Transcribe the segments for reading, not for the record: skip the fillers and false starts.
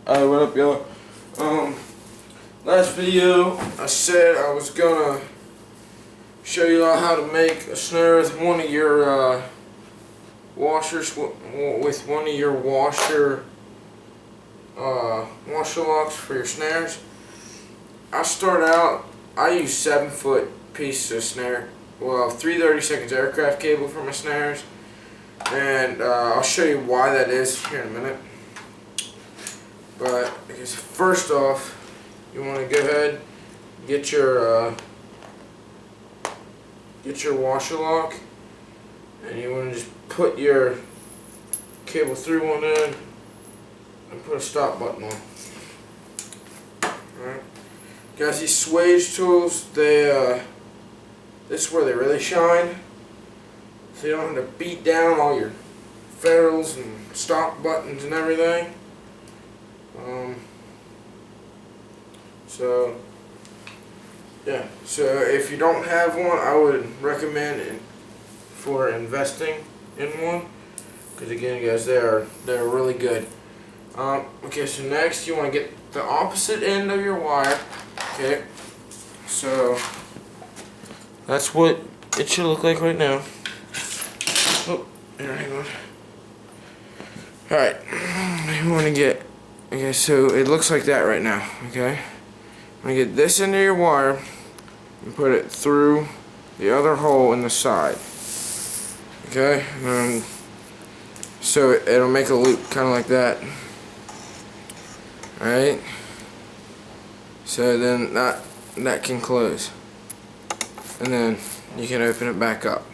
Alright, what up, y'all? Last video I said I was gonna show you all how to make a snare with one of your washers, with one of your washer locks for your snares. I start out, I use 7-foot pieces of snare, well, 3/32 aircraft cable for my snares, and I'll show you why that is here in a minute. But I guess first off, you want to go ahead and get your washer lock, and you want to just put your cable through one end and put a stop button on. Alright, guys, these swage tools, this is where they really shine, so you don't have to beat down all your ferrules and stop buttons and everything. So if you don't have one, I would recommend it for investing in one, because again, guys, they're really good. Okay, so next you want to get the opposite end of your wire. Okay, so that's what it should look like right now. Oh, here, hang on. Alright, you want to get, okay, so it looks like that right now, okay? I'm going to get this end of your wire and put it through the other hole in the side, okay? So it'll make a loop kind of like that. Alright? So then that can close. And then you can open it back up.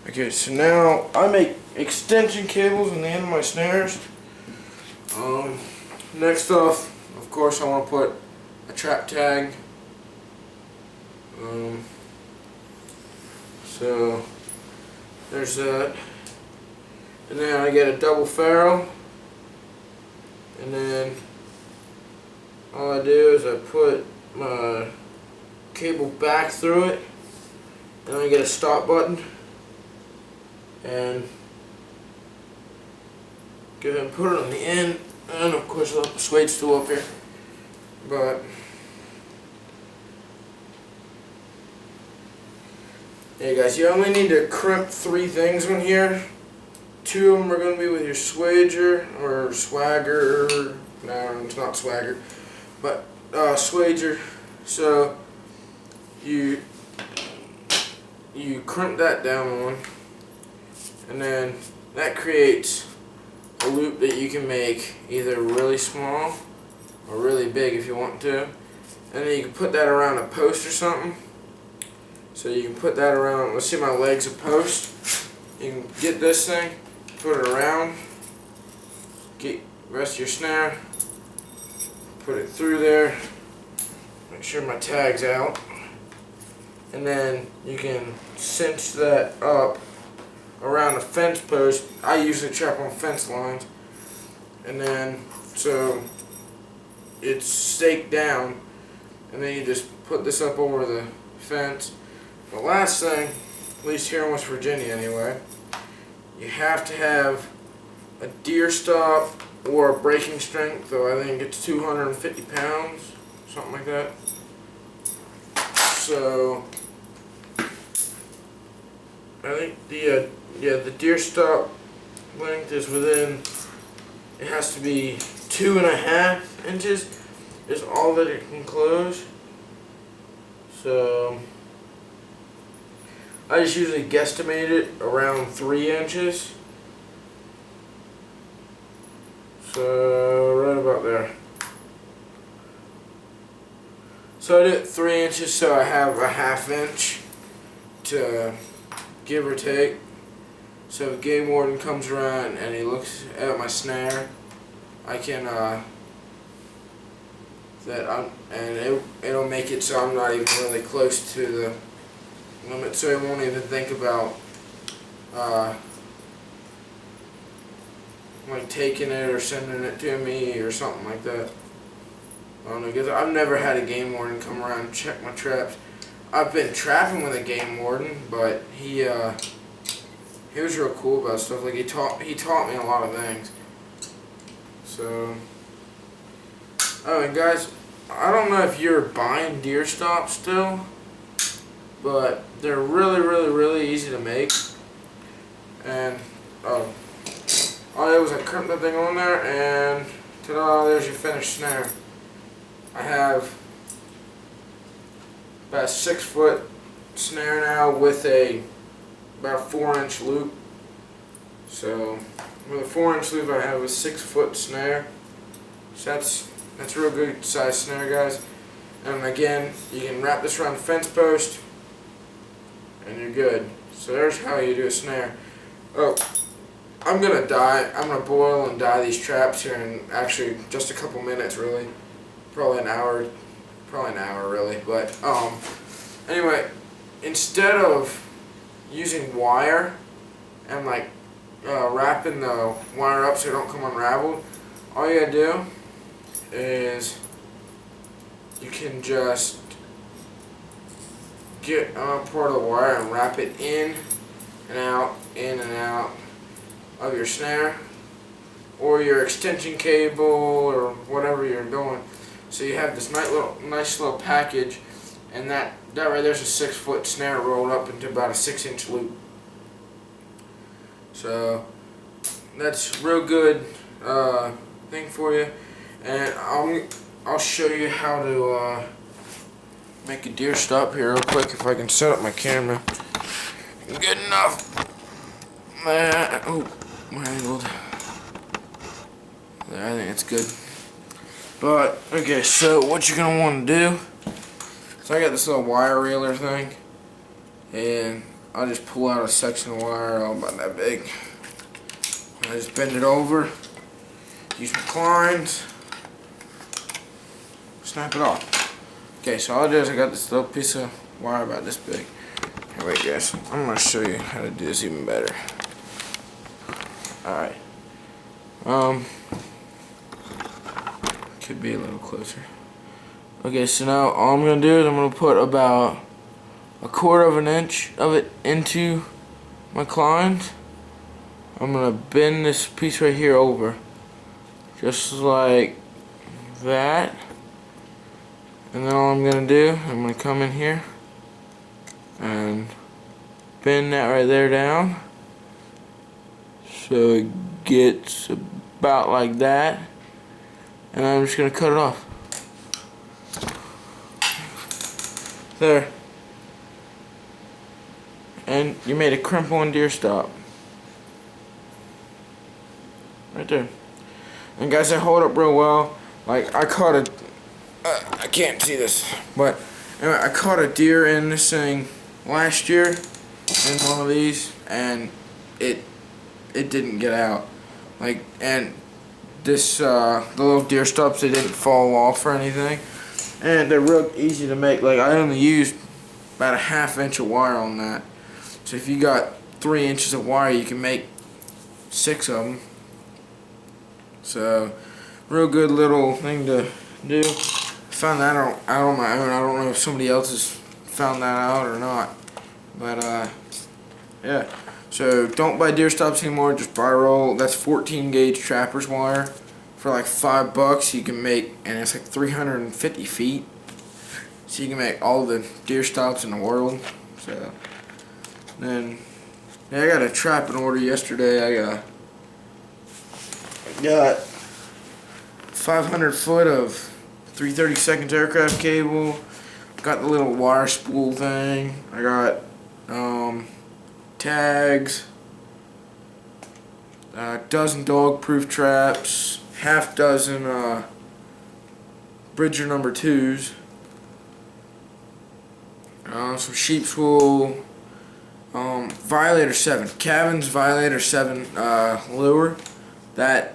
Okay, so now I make extension cables in the end of my snares. Next off, of course, I want to put a trap tag. So there's that. And then I get a double ferrule. And then all I do is I put my cable back through it. Then I get a stop button. And go ahead and put it on the end, and of course I'll put the swage tool up here. But hey guys, you only need to crimp 3 things on here. 2 of them are going to be with your swager or swagger. No, it's not swagger, but swager. So you crimp that down on. And then that creates a loop that you can make either really small or really big if you want to. And then you can put that around a post or something. So you can put that around, let's see, my leg's a post. You can get this thing, put it around, get the rest of your snare, put it through there, make sure my tag's out. And then you can cinch that up around a fence post. I usually trap on fence lines, and then so it's staked down, and then you just put this up over the fence. The last thing, at least here in West Virginia anyway, you have to have a deer stop or a braking strength, though I think it's 250 pounds, something like that. So I think the deer stop length is within, it has to be 2.5 inches is all that it can close. So I just usually guesstimate it around 3 inches. So right about there. So I did 3 inches, so I have a 1/2 inch to give or take. So if game warden comes around and he looks at my snare, I can it'll make it so I'm not even really close to the limit, so he won't even think about like taking it or sending it to me or something like that. I don't know, because I've never had a game warden come around and check my traps. I've been trapping with a game warden, but he was real cool about stuff. Like he taught me a lot of things. So Oh, and guys, I don't know if you're buying deer stops still, but they're really easy to make. And all I did was I crimped that thing on there, and ta-da! There's your finished snare. I have about a 6-foot snare now with about a 4-inch loop. So with a 4-inch loop, I have a 6-foot snare. So that's a real good size snare, guys. And again, you can wrap this around the fence post, and you're good. So there's how you do a snare. Oh, I'm gonna boil and dye these traps here in actually just a couple minutes, really. Probably an hour really. But anyway, instead of using wire and like wrapping the wire up so it don't come unraveled, all you gotta do is you can just get part of the wire and wrap it in and out of your snare or your extension cable or whatever you're doing. So you have this nice little package, and that right there's a 6-foot snare rolled up into about a 6-inch loop. So that's a real good thing for you, and I'll show you how to make a deer stop here real quick if I can set up my camera. Good enough. Oh, angled. There, I think it's good. But okay, so what you're gonna want to do? So I got this little wire reeler thing, and I'll just pull out a section of wire all about that big. I just bend it over, use my clines, snap it off. Okay, so all I do is I got this little piece of wire about this big. Here, wait guys, I'm going to show you how to do this even better. Alright. Could be a little closer. Okay, so now all I'm going to do is I'm going to put about 1/4 of an inch of it into my clines. I'm going to bend this piece right here over. Just like that. And then all I'm going to do, I'm going to come in here and bend that right there down so it gets about like that, and I'm just going to cut it off. There. And you made a crimp on deer stop. Right there. And guys, they hold up real well. Like, I caught a I can't see this, but anyway, I caught a deer in this thing last year in one of these, and it didn't get out. Like, and this the little deer stops, they didn't fall off or anything, and they're real easy to make. Like, I only used about a 1/2 inch of wire on that, so if you got 3 inches of wire, you can make 6 of them. So real good little thing to do. Found that out on my own. I don't know if somebody else has found that out or not, but yeah. So don't buy deer stops anymore. Just buy a roll. That's 14 gauge trapper's wire for like $5. You can make, and it's like 350 feet. So you can make all the deer stops in the world. So then, yeah, I got a trap in order yesterday. I got 500 foot of 3/32 aircraft cable. Got the little wire spool thing. I got tags, a dozen dog-proof traps, half dozen Bridger number 2s, some sheep's wool, Violator 7, Cabin's Violator 7 lure. That,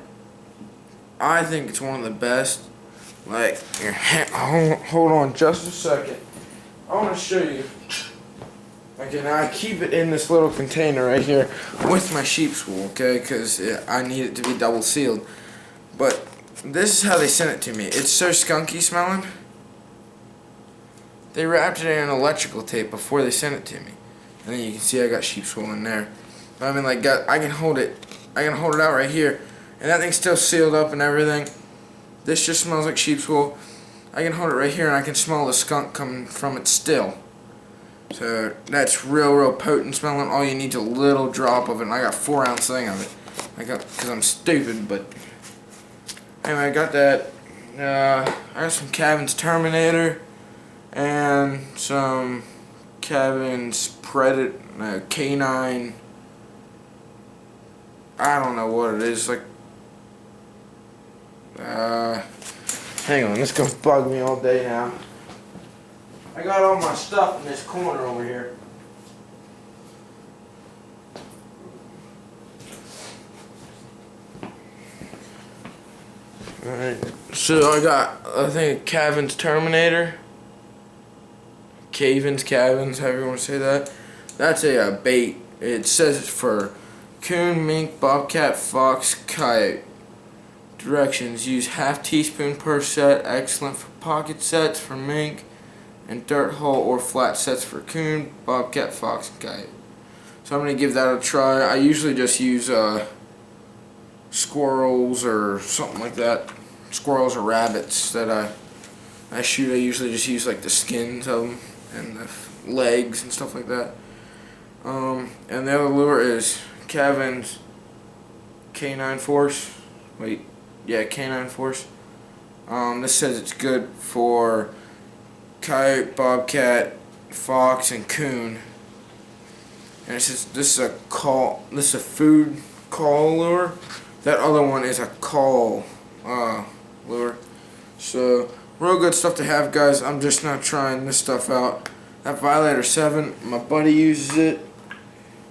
I think it's one of the best. Like, here, hold on just a second. I want to show you. Okay, now I keep it in this little container right here with my sheep's wool, okay, because I need it to be double sealed. But this is how they sent it to me. It's so skunky smelling. They wrapped it in electrical tape before they sent it to me, and then you can see I got sheep's wool in there. But I mean, like, I can hold it out right here, and that thing's still sealed up and everything. This just smells like sheep's wool. I can hold it right here and I can smell the skunk coming from it still. So that's real potent smelling. All you need is a little drop of it, and I got 4-ounce thing of it. Because I'm stupid, but anyway, I got that. I got some Cavin's Terminator and some Cavin's Predator Canine. I don't know what it is. Like, hang on, this is gonna bug me all day now. I got all my stuff in this corner over here. Alright, so I got, I think, Cavin's Terminator. Cavin's, however you want to say that. That's a bait. It says it's for coon, mink, bobcat, fox, coyote. Directions: use ½ teaspoon per set. Excellent for pocket sets for mink, and dirt hole or flat sets for coon, bobcat, fox, and coyote. So I'm going to give that a try. I usually just use squirrels or something like that. Squirrels or rabbits that I shoot. I usually just use like the skins of them and the legs and stuff like that. And the other lure is Cavin's Canine Force. Wait, yeah, Canine Force. This says it's good for coyote, bobcat, fox, and coon. And it says this is a food call lure. That other one is a call lure. So real good stuff to have, guys. I'm just not trying this stuff out. That Violator 7, my buddy uses it,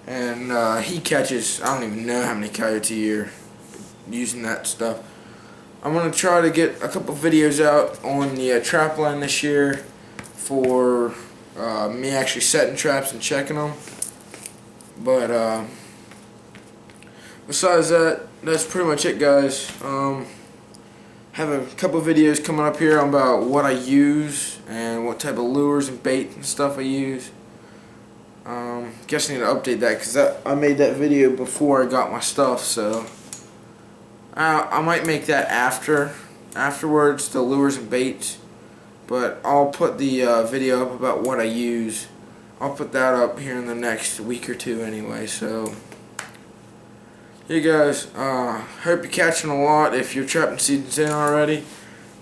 and he catches, I don't even know how many coyotes a year using that stuff. I'm going to try to get a couple videos out on the trap line this year for me actually setting traps and checking them. But besides that, that's pretty much it, guys. Have a couple videos coming up here about what I use and what type of lures and bait and stuff I use. Guess I need to update that because I made that video before I got my stuff, so I might make that afterwards, the lures and baits. But I'll put the video up about what I use. I'll put that up here in the next week or two anyway. So you guys, hope you're catching a lot if your trapping season's in already.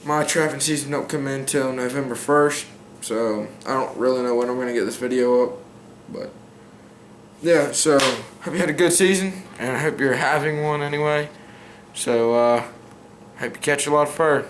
My trapping season don't come in till November 1st, so I don't really know when I'm going to get this video up. But yeah, so hope you had a good season, and I hope you're having one anyway. So hope you catch a lot of fur.